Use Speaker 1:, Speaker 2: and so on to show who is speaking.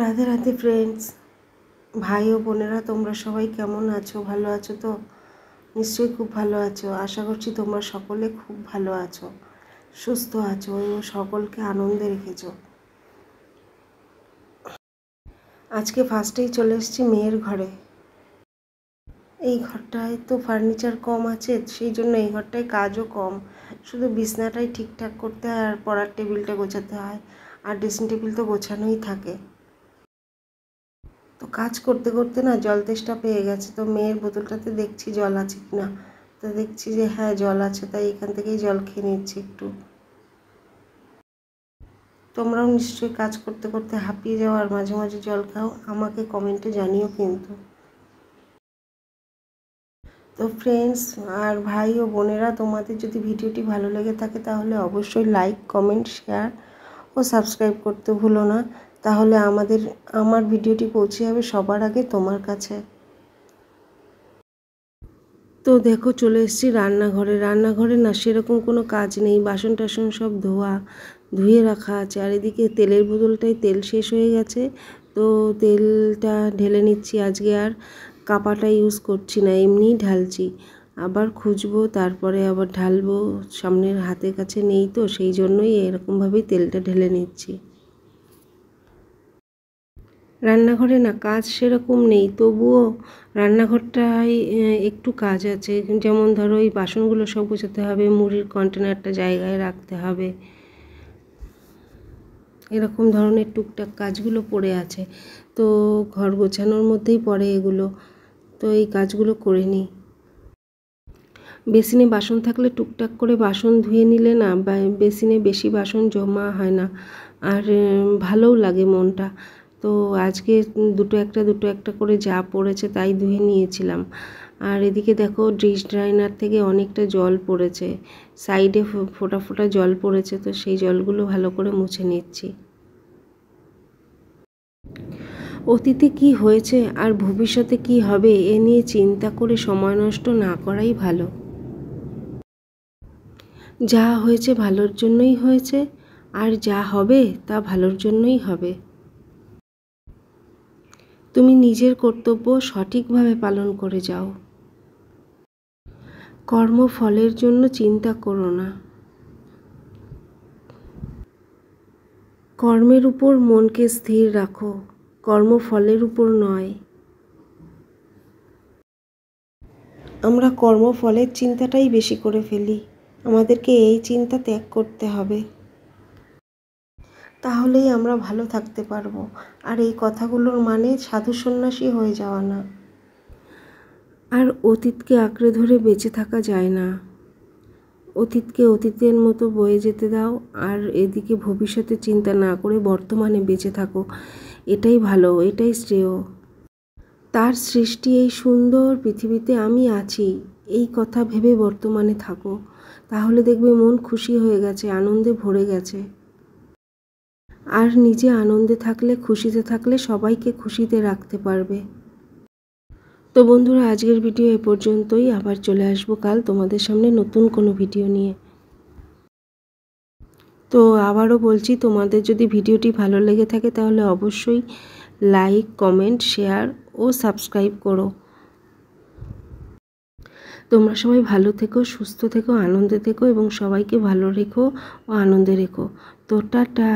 Speaker 1: Radhe Radhe friends, ভাই ও বোনেরা, তোমরা সবাই কেমন আছো? ভালো আছো তো? নিশ্চয়ই খুব ভালো আছো। আশা করছি তোমরা সকলে খুব ভালো আছো, সুস্থ আছো এবং সকলকে আনন্দে রেখেছো। আজকে ফার্স্টেই চলে এসেছি মেয়ের ঘরে। এই ঘরটায় তো ফার্নিচার কম আছে, সেই জন্য এই ঘরটায় কাজও কম। শুধু বিছনাটাই ঠিকঠাক করতে হয় আর পড়ার টেবিলটা গোছাতে হয়, আর ড্রেসিং টেবিল তো গোছানোই থাকে। তো কাজ করতে করতে না জল তেষ্টা পেয়ে গেছে, তো মেয়ের বোতলটাতে দেখছি জল আছে কিনা। তো দেখছি যে হ্যাঁ, জল আছে, তাই এখান থেকেই জল খেয়ে নিচ্ছি একটু। তোমরাও নিশ্চয়ই কাজ করতে করতে হাঁপিয়ে যাও আর মাঝে মাঝে জল খাও, আমাকে কমেন্টে জানিও কিন্তু। তো ফ্রেন্ডস আর ভাই ও বোনেরা, তোমাদের যদি ভিডিওটি ভালো লেগে থাকে তাহলে অবশ্যই লাইক, কমেন্ট, শেয়ার ও সাবস্ক্রাইব করতে ভুলো না। তাহলে আমার ভিডিওটি পৌঁছে যাবে সবার আগে তোমার কাছে। তো দেখো, চলে এসেছি রান্নাঘরে না সেরকম কোনো কাজ নেই, বাসন টাসন সব ধুয়ে রাখা আছে। আর এদিকে তেলের বোতলটায় তেল শেষ হয়ে গেছে, তো তেলটা ঢেলে নিচ্ছি। আজকে আর কাপাটা ইউজ করছি না, এমনিই ঢালছি। আবার খুঁজবো, তারপরে আবার ঢালবো, সামনের হাতের কাছে নেই, তো সেই জন্যই এরকমভাবেই তেলটা ঢেলে নিচ্ছি। রান্নাঘরে না কাজ সেরকম নেই, তবুও রান্নাঘরটায় একটু কাজ আছে। যেমন ধরো, এই বাসনগুলো সব গোছাতে হবে, মুড়ির কন্টেনারটা জায়গায় রাখতে হবে, এরকম ধরনের টুকটাক কাজগুলো পড়ে আছে। তো ঘর গোছানোর মধ্যেই পড়ে এগুলো, তো এই কাজগুলো করে নিই। বেসিনে বাসন থাকলে টুকটাক করে বাসন ধুয়ে নিলে না বেসিনে বেশি বাসন জমা হয় না, আর ভালোও লাগে মনটা। তো আজকে দুটো একটা করে যা পড়েছে তাই ধুয়ে নিয়েছিলাম। আর এদিকে দেখো, ডিশ ড্রাইনার থেকে অনেকটা জল পড়েছে, সাইডে ফোঁটা ফোঁটা জল পড়েছে, তো সেই জলগুলো ভালো করে মুছে নিচ্ছি। অতীতে কি হয়েছে আর ভবিষ্যতে কি হবে এ নিয়ে চিন্তা করে সময় নষ্ট না করাই ভালো। যা হয়েছে ভালোর জন্যই হয়েছে, আর যা হবে তা ভালোর জন্যই হবে। তুমি নিজের কর্তব্য সঠিকভাবে পালন করে যাও। কর্মফলের জন্য চিন্তা করো না। কর্মের উপর মনকে স্থির রাখো, কর্মফলের উপর নয়। আমরা কর্মফলের চিন্তাটাই বেশি করে ফেলি, আমাদেরকে এই চিন্তা ত্যাগ করতে হবে, তাহলেই আমরা ভালো থাকতে পারবো। আর এই কথাগুলোর মানে সাধু সন্ন্যাসী হয়ে যাওয়া না। আর অতীতকে আঁকড়ে ধরে বেঁচে থাকা যায় না, অতীতকে অতীতের মতো বয়ে যেতে দাও, আর এদিকে ভবিষ্যতে চিন্তা না করে বর্তমানে বেঁচে থাকো। এটাই ভালো, এটাই শ্রেয়। তার সৃষ্টি এই সুন্দর পৃথিবীতে আমি আছি, এই কথা ভেবে বর্তমানে থাকো, তাহলে দেখবে মন খুশি হয়ে গেছে, আনন্দে ভরে গেছে। আর নিজে আনন্দে থাকলে, খুশিতে থাকলে সবাইকে খুশিতে রাখতে পারবে। তো বন্ধুরা, আজকের ভিডিও এ পর্যন্তই। আবার চলে আসবো কাল তোমাদের সামনে নতুন কোনো ভিডিও নিয়ে। তো আবারও বলছি, তোমাদের যদি ভিডিওটি ভালো লেগে থাকে তাহলে অবশ্যই লাইক, কমেন্ট, শেয়ার ও সাবস্ক্রাইব করো। তোমরা সবাই ভালো থেকো, সুস্থ থেকো, আনন্দে থেকো এবং সবাইকে ভালো রেখো ও আনন্দে রেখো। তো টাটা।